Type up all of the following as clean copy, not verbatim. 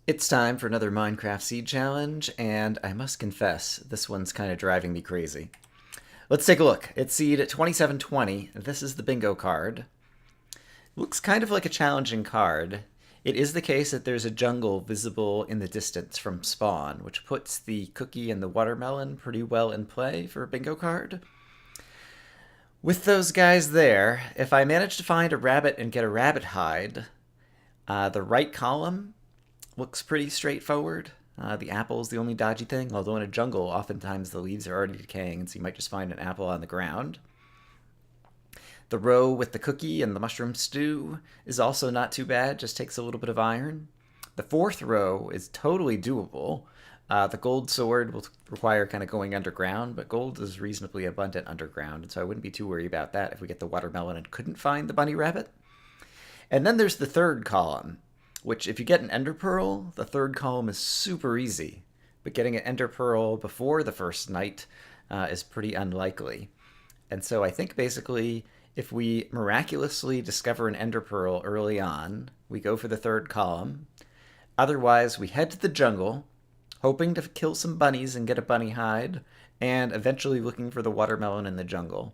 It's time for another Minecraft Seed Challenge, and I must confess, this one's kind of driving me crazy. Let's take a look. It's Seed 2720. This is the bingo card. Looks kind of like a challenging card. It is the case that there's a jungle visible in the distance from spawn, which puts the cookie and the watermelon pretty well in play for a bingo card. With those guys there, if I manage to find a rabbit and get a rabbit hide, the right column looks pretty straightforward. The apple is the only dodgy thing, although in a jungle, oftentimes the leaves are already decaying, and so you might just find an apple on the ground. The row with the cookie and the mushroom stew is also not too bad, just takes a little bit of iron. The fourth row is totally doable. The gold sword will require kind of going underground, but gold is reasonably abundant underground, and so I wouldn't be too worried about that if we get the watermelon and couldn't find the bunny rabbit. And then there's the third column, which if you get an ender pearl, the third column is super easy. But getting an ender pearl before the first night is pretty unlikely. And so I think basically if we miraculously discover an ender pearl early on, we go for the third column. Otherwise, we head to the jungle, hoping to kill some bunnies and get a bunny hide, and eventually looking for the watermelon in the jungle.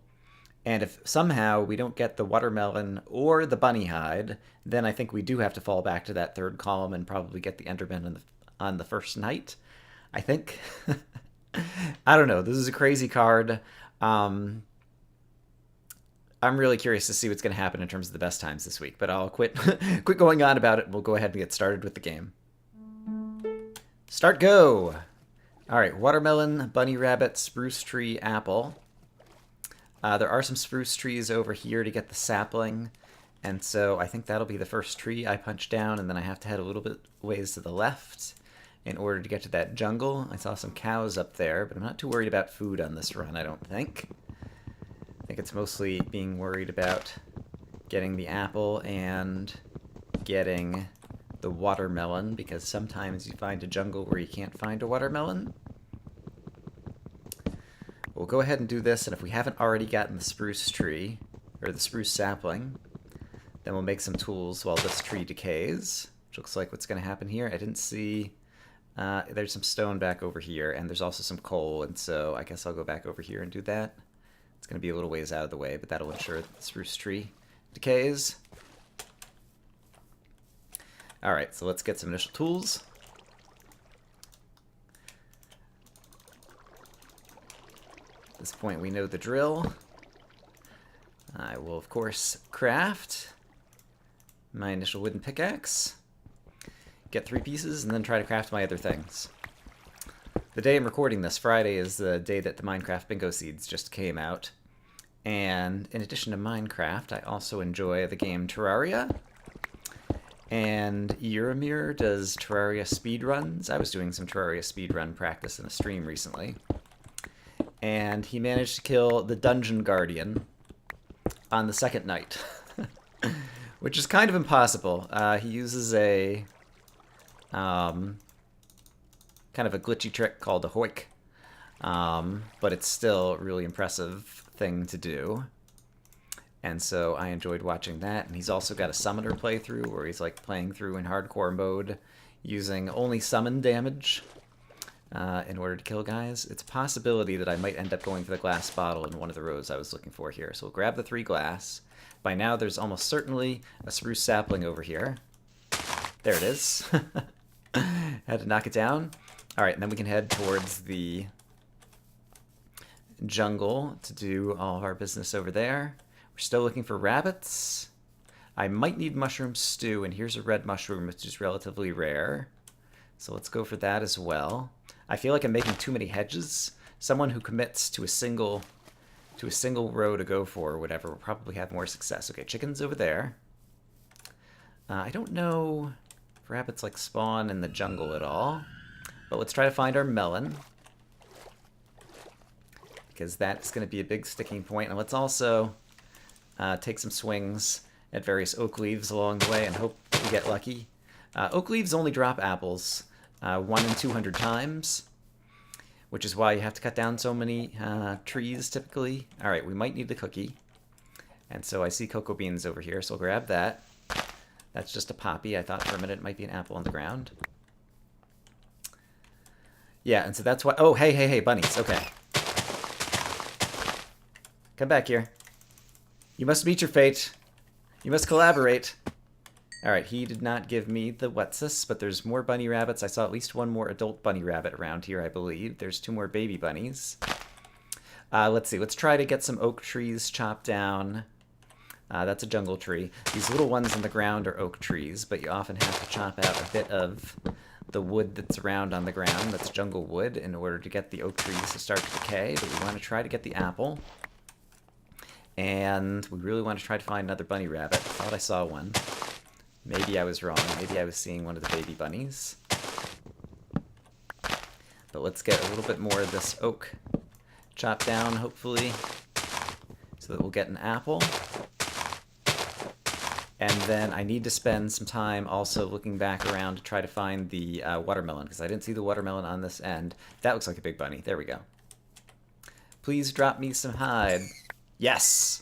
And if somehow we don't get the watermelon or the bunny hide, then I think we do have to fall back to that third column and probably get the Enderman on the first night. I think. I don't know. This is a crazy card. I'm really curious to see what's going to happen in terms of the best times this week, but I'll quit going on about it. We'll go ahead and get started with the game. Start go! All right, watermelon, bunny rabbit, spruce tree, apple. There are some spruce trees over here to get the sapling, and so I think that'll be the first tree I punch down, and then I have to head a little bit ways to the left in order to get to that jungle. I saw some cows up there, but I'm not too worried about food on this run, I don't think. I think it's mostly being worried about getting the apple and getting the watermelon, because sometimes you find a jungle where you can't find a watermelon. We'll go ahead and do this, and if we haven't already gotten the spruce tree, or the spruce sapling, then we'll make some tools while this tree decays, which looks like what's going to happen here. I didn't see... there's some stone back over here, and there's also some coal, and so I guess I'll go back over here and do that. It's going to be a little ways out of the way, but that'll ensure that the spruce tree decays. Alright, so let's get some initial tools. At this point we know the drill. I will of course craft my initial wooden pickaxe, get 3 pieces, and then try to craft my other things. The day I'm recording this, Friday, is the day that the Minecraft Bingo Seeds just came out. And in addition to Minecraft, I also enjoy the game Terraria. And Euromir does Terraria speedruns. I was doing some Terraria speedrun practice in a stream recently. And he managed to kill the Dungeon Guardian on the second night. Which is kind of impossible. He uses a kind of a glitchy trick called a hoik. But it's still a really impressive thing to do. And so I enjoyed watching that. And he's also got a summoner playthrough where he's like playing through in hardcore mode using only summon damage in order to kill guys. It's a possibility that I might end up going for the glass bottle in one of the rows I was looking for here. So we'll grab the 3 glass. By now there's almost certainly a spruce sapling over here. There it is. Had to knock it down. Alright, and then we can head towards the jungle to do all of our business over there. We're still looking for rabbits. I might need mushroom stew, and here's a red mushroom, which is relatively rare. So let's go for that as well. I feel like I'm making too many hedges. Someone who commits to a single row to go for or whatever will probably have more success. Okay, chickens over there. I don't know if rabbits like spawn in the jungle at all, but let's try to find our melon, because that's going to be a big sticking point. And let's also take some swings at various oak leaves along the way and hope we get lucky. Oak leaves only drop apples 1 in 200 times, which is why you have to cut down so many trees typically. Alright, we might need the cookie. And so I see cocoa beans over here, so I'll grab that. That's just a poppy. I thought for a minute it might be an apple on the ground. Yeah, and so that's why... Oh, hey, bunnies. Okay. Come back here. You must meet your fate. You must collaborate. Alright, he did not give me the wetsus, but there's more bunny rabbits. I saw at least one more adult bunny rabbit around here, I believe. There's 2 more baby bunnies. Let's see. Let's try to get some oak trees chopped down. That's a jungle tree. These little ones on the ground are oak trees, but you often have to chop out a bit of the wood that's around on the ground. That's jungle wood in order to get the oak trees to start to decay, but we want to try to get the apple. And we really want to try to find another bunny rabbit. I thought I saw one. Maybe I was wrong. Maybe I was seeing one of the baby bunnies. But let's get a little bit more of this oak chopped down, hopefully, so that we'll get an apple. And then I need to spend some time also looking back around to try to find the watermelon, because I didn't see the watermelon on this end. That looks like a big bunny. There we go. Please drop me some hide. Yes!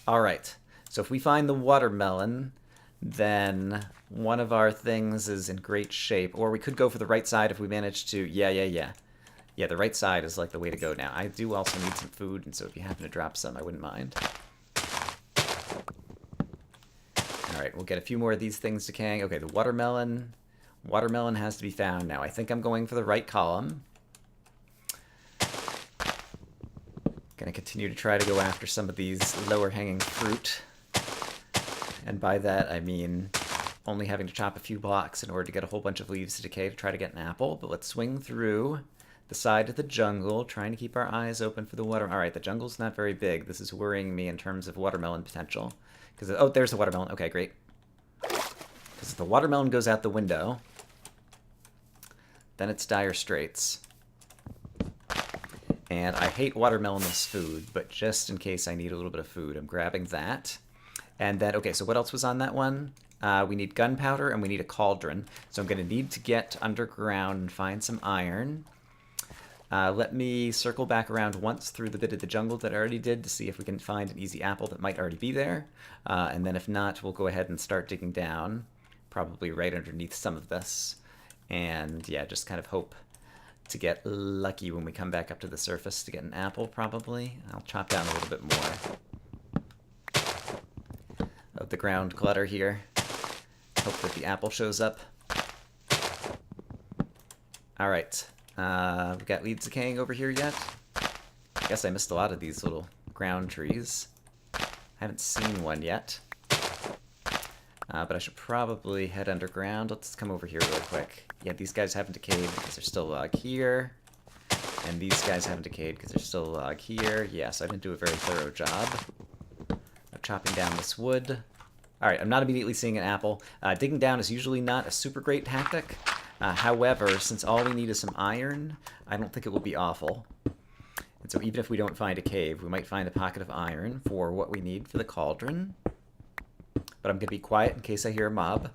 Alright. So if we find the watermelon, then one of our things is in great shape. Or we could go for the right side if we manage to... Yeah, the right side is like the way to go now. I do also need some food, and so if you happen to drop some, I wouldn't mind. Alright, we'll get a few more of these things decaying. Okay, the watermelon. Watermelon has to be found now. I think I'm going for the right column. Gonna continue to try to go after some of these lower hanging fruit. And by that, I mean only having to chop a few blocks in order to get a whole bunch of leaves to decay to try to get an apple. But let's swing through the side of the jungle, trying to keep our eyes open for the water. Alright, the jungle's not very big. This is worrying me in terms of watermelon potential. Oh, there's the watermelon. Okay, great. Because if the watermelon goes out the window, then it's dire straits. And I hate watermelon as food, but just in case I need a little bit of food, I'm grabbing that. And then, okay, so what else was on that one? We need gunpowder and we need a cauldron. So I'm going to need to get underground and find some iron. Let me circle back around once through the bit of the jungle that I already did to see if we can find an easy apple that might already be there. And then if not, we'll go ahead and start digging down, probably right underneath some of this. And yeah, just kind of hope to get lucky when we come back up to the surface to get an apple, probably. I'll chop down a little bit more of the ground clutter here. Hope that the apple shows up. Alright. We've got leaves decaying over here yet. I guess I missed a lot of these little ground trees. I haven't seen one yet. But I should probably head underground. Let's come over here really quick. Yeah, these guys haven't decayed because there's still a log here. And these guys haven't decayed because there's still a log here. Yeah, so I didn't do a very thorough job of chopping down this wood. Alright, I'm not immediately seeing an apple. Digging down is usually not a super great tactic. However, since all we need is some iron, I don't think it will be awful. And so even if we don't find a cave, we might find a pocket of iron for what we need for the cauldron. But I'm going to be quiet in case I hear a mob.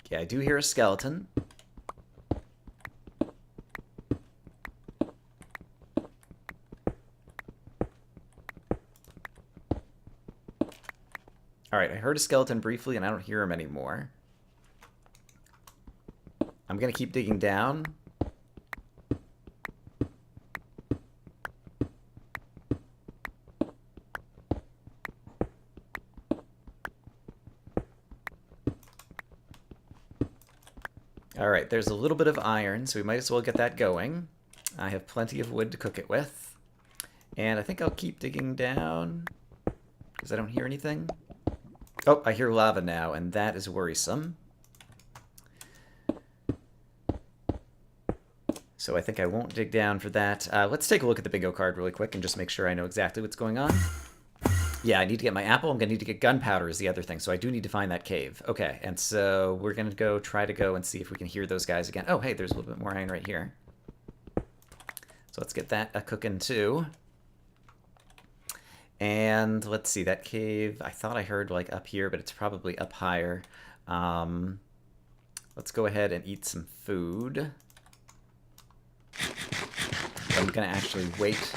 Yeah, I do hear a skeleton. Alright, I heard a skeleton briefly, and I don't hear him anymore. I'm going to keep digging down. Alright, there's a little bit of iron, so we might as well get that going. I have plenty of wood to cook it with. And I think I'll keep digging down, because I don't hear anything. Oh, I hear lava now, and that is worrisome. So I think I won't dig down for that. Let's take a look at the bingo card really quick and just make sure I know exactly what's going on. Yeah, I need to get my apple. I'm going to need to get gunpowder is the other thing, so I do need to find that cave. Okay, and so we're going to try to go and see if we can hear those guys again. Oh, hey, there's a little bit more iron right here. So let's get that cooking too. And let's see, that cave, I thought I heard like up here, but it's probably up higher. Let's go ahead and eat some food. I'm going to actually wait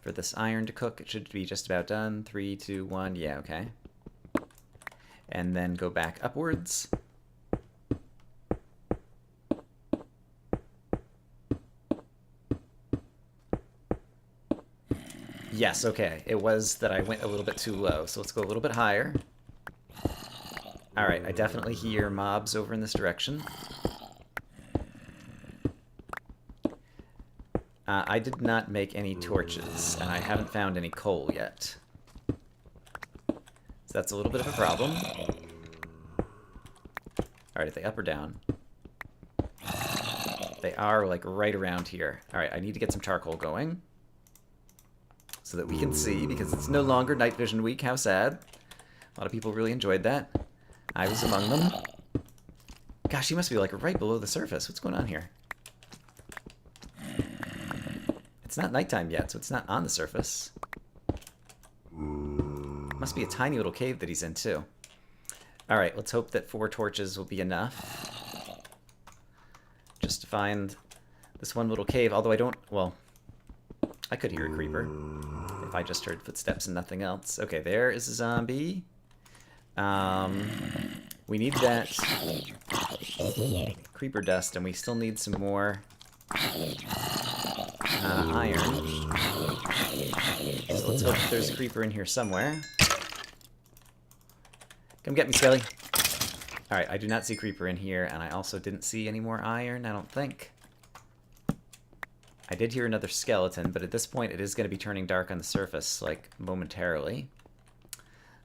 for this iron to cook. It should be just about done. 3, 2, 1. Yeah, okay. And then go back upwards. Yes, okay. It was that I went a little bit too low, so let's go a little bit higher. Alright, I definitely hear mobs over in this direction. I did not make any torches, and I haven't found any coal yet. So that's a little bit of a problem. Alright, are they up or down? They are, like, right around here. Alright, I need to get some charcoal going. So that we can see, because it's no longer night vision week. How sad. A lot of people really enjoyed that. I was among them. Gosh, he must be, like, right below the surface. What's going on here? It's not nighttime yet, so it's not on the surface. Must be a tiny little cave that he's in, too. Alright, let's hope that 4 torches will be enough. Just to find this one little cave, although I don't... Well, I could hear a creeper if I just heard footsteps and nothing else. Okay, there is a zombie. We need that creeper dust, and we still need some more iron. So let's hope there's a creeper in here somewhere. Come get me, Skelly. Alright, I do not see creeper in here, and I also didn't see any more iron, I don't think. I did hear another skeleton, but at this point it is going to be turning dark on the surface, like, momentarily.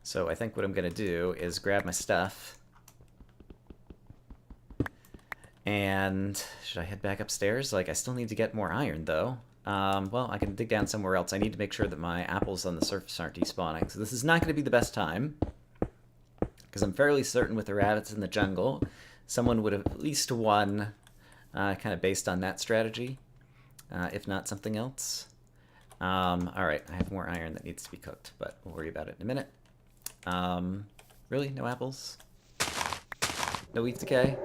So I think what I'm going to do is grab my stuff. And should I head back upstairs? Like, I still need to get more iron, though. Well, I can dig down somewhere else. I need to make sure that my apples on the surface aren't despawning. So this is not going to be the best time. Because I'm fairly certain with the rabbits in the jungle, someone would have at least won, kind of based on that strategy. If not something else. Alright, I have more iron that needs to be cooked, but we'll worry about it in a minute. Really? No apples? No leaf decay?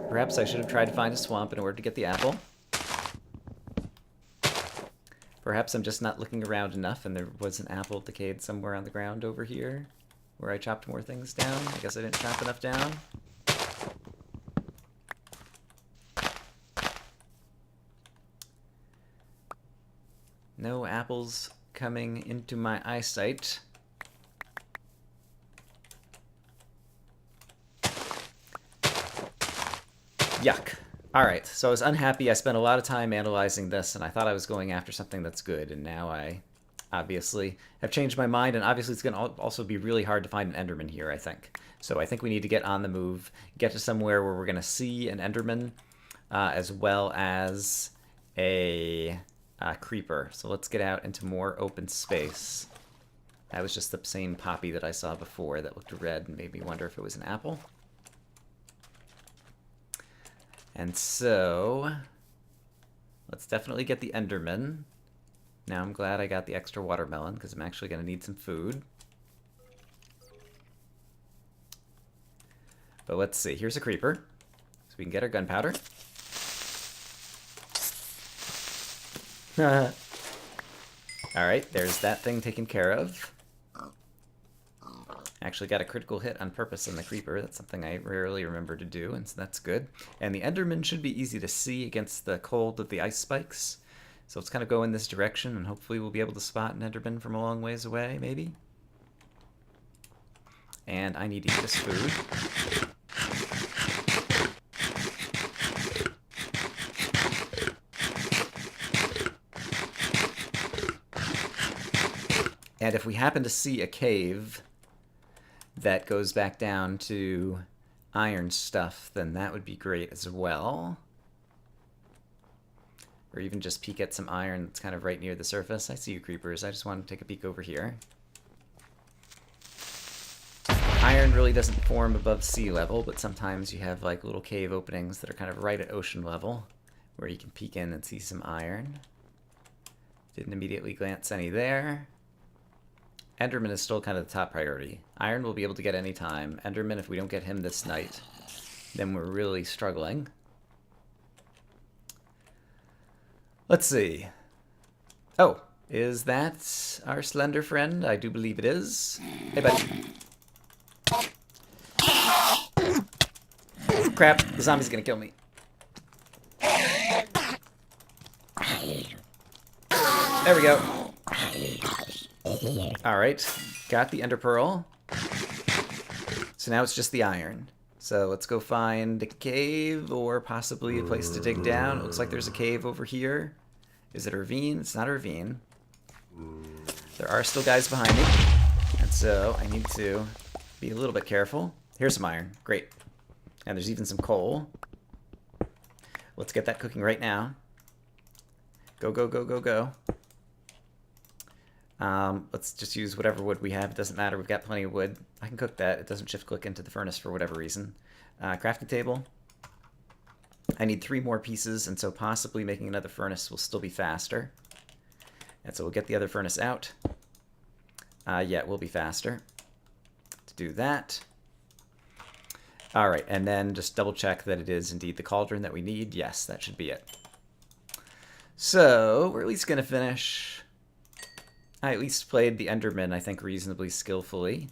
Perhaps I should have tried to find a swamp in order to get the apple. Perhaps I'm just not looking around enough and there was an apple decayed somewhere on the ground over here where I chopped more things down. I guess I didn't chop enough down. No apples coming into my eyesight. Yuck. Alright, so I was unhappy. I spent a lot of time analyzing this, and I thought I was going after something that's good, and now I obviously have changed my mind, and obviously it's going to also be really hard to find an Enderman here, I think. So I think we need to get on the move, get to somewhere where we're going to see an Enderman, as well as a creeper. So let's get out into more open space. That was just the same poppy that I saw before that looked red and made me wonder if it was an apple. And so, let's definitely get the Enderman. Now I'm glad I got the extra watermelon, because I'm actually going to need some food. But let's see, here's a creeper. So we can get our gunpowder. Alright, there's that thing taken care of. Actually got a critical hit on purpose on the creeper. That's something I rarely remember to do, and so that's good. And the Enderman should be easy to see against the cold of the ice spikes. So let's kind of go in this direction, and hopefully we'll be able to spot an Enderman from a long ways away, maybe. And I need to eat this food. And if we happen to see a cave that goes back down to iron stuff, then that would be great as well. Or even just peek at some iron that's kind of right near the surface. I see you, creepers. I just want to take a peek over here. Iron really doesn't form above sea level, but sometimes you have like little cave openings that are kind of right at ocean level where you can peek in and see some iron. Didn't immediately glance any there. Enderman is still kind of the top priority. Iron we'll be able to get any time. Enderman, if we don't get him this night, then we're really struggling. Let's see. Oh, Is that our slender friend? I do believe it is. Hey, buddy. Crap, the zombie's gonna kill me. There we go. Alright, got the ender pearl. So now it's just the iron. So let's go find a cave or possibly a place to dig down. It looks like there's a cave over here. Is it a ravine? It's not a ravine. There are still guys behind me. And so I need to be a little bit careful. Here's some iron. Great. And there's even some coal. Let's get that cooking right now. Go, go, go, go, go. Let's just use whatever wood we have. It doesn't matter. We've got plenty of wood. I can cook that. It doesn't shift click into the furnace for whatever reason. Crafting table. I need 3 more pieces, and so possibly making another furnace will still be faster. And so we'll get the other furnace out. Yeah, it will be faster to do that. Alright, and then just double check that it is indeed the cauldron that we need. Yes, that should be it. So, we're at least going to finish. I at least played the Endermen, I think, reasonably skillfully.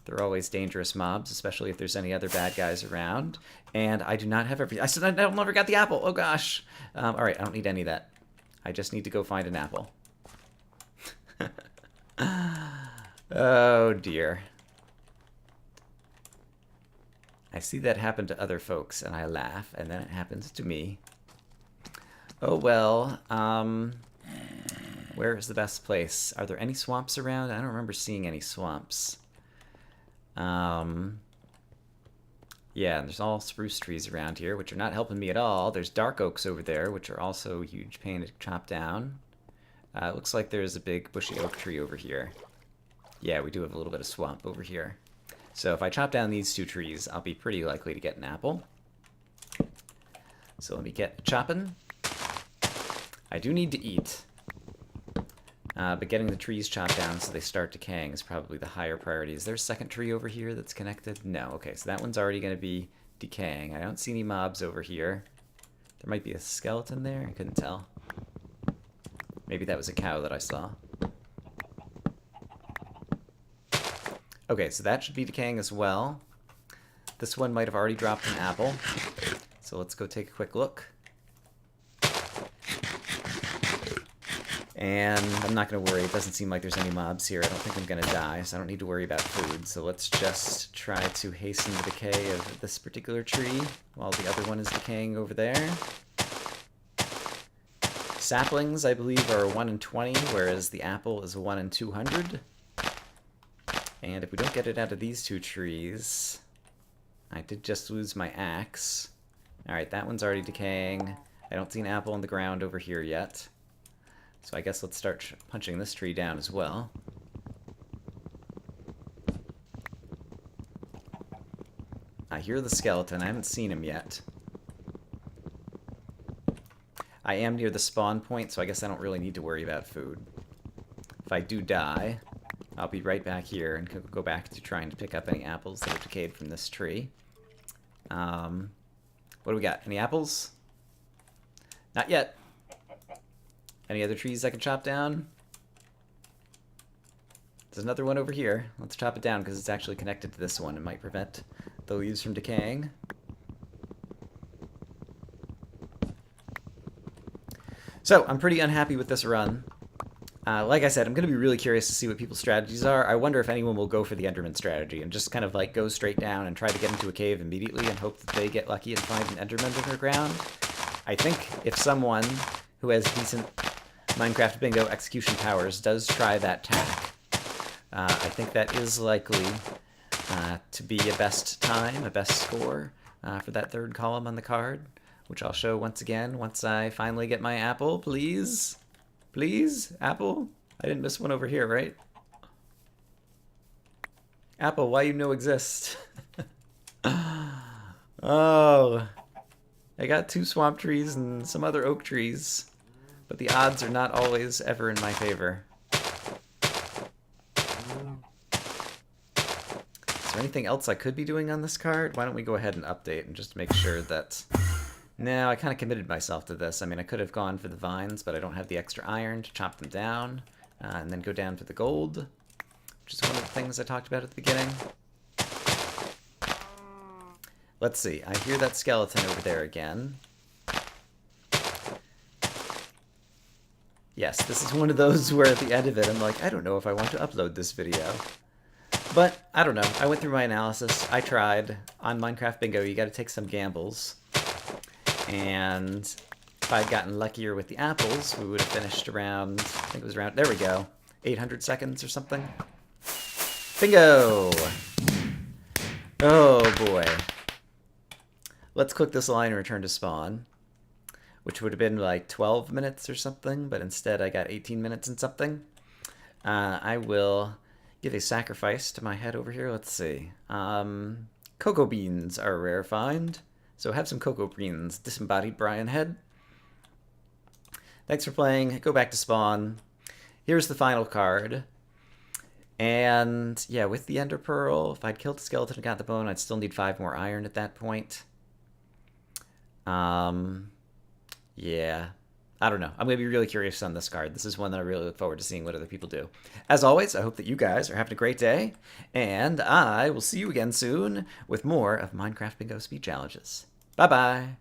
They're always dangerous mobs, especially if there's any other bad guys around. And I do not have every... I never got the apple! Oh gosh! Alright, I don't need any of that. I just need to go find an apple. Oh dear. I see that happen to other folks, and I laugh, and then it happens to me. Oh well, where is the best place? Are there any swamps around? I don't remember seeing any swamps. Yeah, and there's all spruce trees around here, which are not helping me at all. There's dark oaks over there, which are also a huge pain to chop down. It looks like there's a big bushy oak tree over here. Yeah, we do have a little bit of swamp over here. So if I chop down these 2 trees, I'll be pretty likely to get an apple. So let me get chopping. I do need to eat. But getting the trees chopped down so they start decaying is probably the higher priority. Is there a second tree over here that's connected? No. Okay, so that one's already going to be decaying. I don't see any mobs over here. There might be a skeleton there. I couldn't tell. Maybe that was a cow that I saw. Okay, so that should be decaying as well. This one might have already dropped an apple. So let's go take a quick look. And I'm not going to worry. It doesn't seem like there's any mobs here. I don't think I'm going to die, so I don't need to worry about food. So let's just try to hasten the decay of this particular tree while the other one is decaying over there. Saplings, I believe, are 1 in 20, whereas the apple is 1 in 200. And if we don't get it out of these 2 trees... I did just lose my axe. Alright, that one's already decaying. I don't see an apple on the ground over here yet. So I guess let's start punching this tree down as well. I hear the skeleton. I haven't seen him yet. I am near the spawn point, so I guess I don't really need to worry about food. If I do die, I'll be right back here and go back to trying to pick up any apples that are decayed from this tree. What do we got? Any apples? Not yet. Any other trees I can chop down? There's another one over here. Let's chop it down because it's actually connected to this one. It might prevent the leaves from decaying. So, I'm pretty unhappy with this run. Like I said, I'm going to be really curious to see what people's strategies are. I wonder if anyone will go for the Enderman strategy and just kind of like go straight down and try to get into a cave immediately and hope that they get lucky and find an Enderman underground. I think if someone who has decent Minecraft Bingo execution powers does try that tack, I think that is likely to be a best time, a best score for that 3rd column on the card, which I'll show once again once I finally get my apple, please. Please, apple? I didn't miss one over here, right? Apple, why you no exist? Oh, I got 2 swamp trees and some other oak trees, but the odds are not always ever in my favor. Is there anything else I could be doing on this card? Why don't we go ahead and update and just make sure that... No, I kind of committed myself to this. I mean, I could have gone for the vines, but I don't have the extra iron to chop them down. And then go down for the gold, which is one of the things I talked about at the beginning. Let's see. I hear that skeleton over there again. Yes, this is one of those where at the end of it, I'm like, I don't know if I want to upload this video. But, I don't know. I went through my analysis. I tried. On Minecraft Bingo, you gotta take some gambles. And if I'd gotten luckier with the apples, we would have finished around, I think it was around, there we go, 800 seconds or something. Bingo! Oh, boy. Let's click this line and return to spawn, which would have been like 12 minutes or something, but instead I got 18 minutes and something. I will give a sacrifice to my head over here. Let's see. Cocoa beans are a rare find, so have some cocoa beans. Disembodied Brian head. Thanks for playing. Go back to spawn. Here's the final card. And yeah, with the Ender Pearl, if I'd killed the skeleton and got the bone, I'd still need 5 more iron at that point. Yeah. I don't know. I'm going to be really curious on this card. This is one that I really look forward to seeing what other people do. As always, I hope that you guys are having a great day, and I will see you again soon with more of Minecraft Bingo Speed Challenges. Bye-bye!